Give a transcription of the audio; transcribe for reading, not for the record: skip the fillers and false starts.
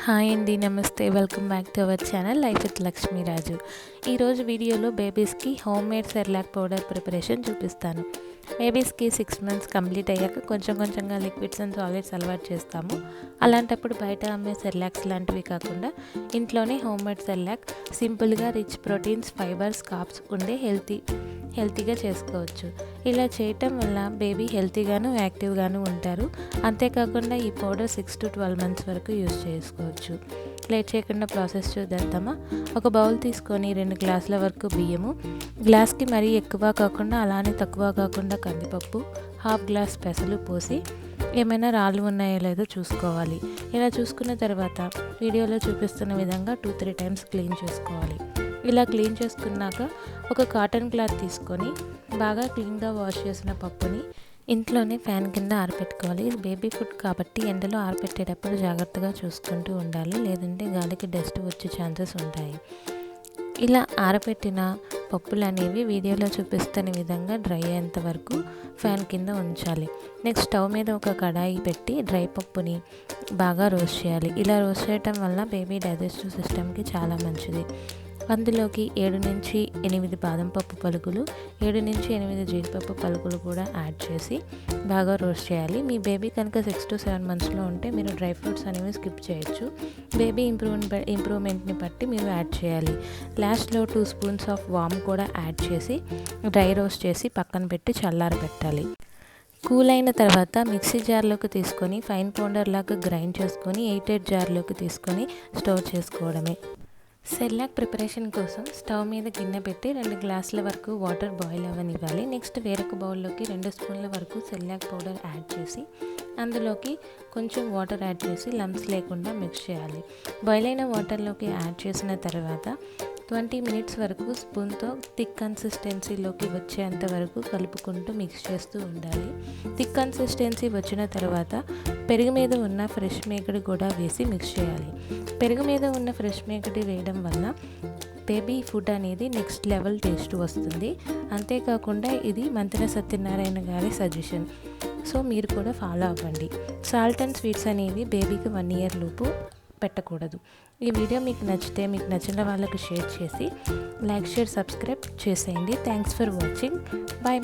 Hi అండి, నమస్తే. Welcome back to our channel life with Lakshmi Raju. ఈరోజు వీడియోలో బేబీస్కి home made Cerelac powder preparation చూపిస్తాను. బేబీస్కి 6 months కంప్లీట్ అయ్యాక కొంచెంగా లిక్విడ్స్ అండ్ సాలిడ్స్ అలవాటు చేస్తాము. అలాంటప్పుడు బయట అమ్మే సెర్లాక్స్ లాంటివి కాకుండా ఇంట్లోనే హోమ్ మేడ్ సెర్లాక్ సింపుల్గా రిచ్ ప్రోటీన్స్, ఫైబర్స్, కార్బ్స్ ఉండే హెల్తీగా చేసుకోవచ్చు. ఇలా చేయటం వల్ల బేబీ హెల్తీగాను యాక్టివ్గాను ఉంటారు. అంతేకాకుండా ఈ పౌడర్ 6 to 12 months వరకు యూజ్ చేసుకోవచ్చు. లేట్ చేయకుండా ప్రాసెస్ చూద్దామా. ఒక బౌల్ తీసుకొని 2 గ్లాసుల వరకు బియ్యము, గ్లాస్కి మరీ ఎక్కువ కాకుండా అలానే తక్కువ కాకుండా కందిపప్పు, 1/2 గ్లాస్ పెసలు పోసి ఏమైనా రాళ్ళు ఉన్నాయో లేదో చూసుకోవాలి. ఇలా చూసుకున్న తర్వాత వీడియోలో చూపిస్తున్న విధంగా 2-3 times క్లీన్ చేసుకోవాలి. ఇలా క్లీన్ చేసుకున్నాక ఒక కాటన్ క్లాత్ తీసుకొని బాగా క్లీన్గా వాష్ చేసిన పప్పుని ఇంట్లోనే ఫ్యాన్ కింద ఆరబెట్టుకోవాలి. ఇది బేబీ ఫుడ్ కాబట్టి ఎండలో ఆరబెట్టేటప్పుడు జాగ్రత్తగా చూసుకుంటూ ఉండాలి, లేదంటే గాలికి డస్ట్ వచ్చే ఛాన్సెస్ ఉంటాయి. ఇలా ఆరబెట్టిన పప్పులు అనేవి వీడియోలో చూపిస్తున్న విధంగా డ్రై అయ్యేంత వరకు ఫ్యాన్ కింద ఉంచాలి. నెక్స్ట్ స్టవ్ మీద ఒక కడాయి పెట్టి డ్రై పప్పుని బాగా రోస్ట్ చేయాలి. ఇలా రోస్ట్ చేయటం వల్ల బేబీ డైజెస్టివ్ సిస్టమ్కి చాలా మంచిది. అందులోకి 7-8 బాదం పప్పు పలుకులు, 7-8 జీడిపప్పు పలుకులు కూడా యాడ్ చేసి బాగా రోస్ట్ చేయాలి. మీ బేబీ కనుక 6 to 7 monthsలో ఉంటే మీరు డ్రై ఫ్రూట్స్ అనేవి స్కిప్ చేయొచ్చు. బేబీ ఇంప్రూవ్మెంట్ని బట్టి మీరు యాడ్ చేయాలి. లాస్ట్లో 2 spoons ఆఫ్ వామ్ కూడా యాడ్ చేసి డ్రై రోస్ట్ చేసి పక్కన పెట్టి చల్లారబెట్టాలి. కూల్ అయిన తర్వాత మిక్సీ జార్లోకి తీసుకొని ఫైన్ పౌడర్ లాగా గ్రైండ్ చేసుకొని 8 జార్లోకి తీసుకొని స్టోర్ చేసుకోవడమే. సెర్లాక్ ప్రిపరేషన్ కోసం స్టవ్ మీద గిన్నె పెట్టి 2 గ్లాసుల వరకు వాటర్ బాయిల్ అవ్వనివ్వాలి. నెక్స్ట్ వేరొక బౌల్లోకి 2 స్పూన్ల వరకు సెర్లాక్ పౌడర్ యాడ్ చేసి అందులోకి కొంచెం వాటర్ యాడ్ చేసి లంప్స్ లేకుండా మిక్స్ చేయాలి. బాయిల్ అయిన వాటర్లోకి యాడ్ చేసిన తర్వాత 20 minutes వరకు స్పూన్తో థిక్ కన్సిస్టెన్సీలోకి వచ్చేంత వరకు కలుపుకుంటూ మిక్స్ చేస్తూ ఉండాలి. థిక్ కన్సిస్టెన్సీ వచ్చిన తర్వాత పెరుగు మీద ఉన్న ఫ్రెష్ మేగడి కూడా వేసి మిక్స్ చేయాలి. పెరుగు మీద ఉన్న ఫ్రెష్ మేగడి వేయడం వల్ల బేబీ ఫుడ్ అనేది నెక్స్ట్ లెవెల్ టేస్ట్ వస్తుంది. అంతేకాకుండా ఇది మంతెన సత్యనారాయణ గారి సజెషన్, సో మీరు కూడా ఫాలో అవ్వండి. సాల్ట్ అండ్ స్వీట్స్ అనేవి బేబీకి 1 year లోపు పెట్టకూడదు. ఈ వీడియో మీకు నచ్చితే మీకు నచ్చిన వాళ్ళకి షేర్ చేసి లైక్, షేర్, సబ్స్క్రైబ్ చేసేయండి. Thanks for watching. బాయ్.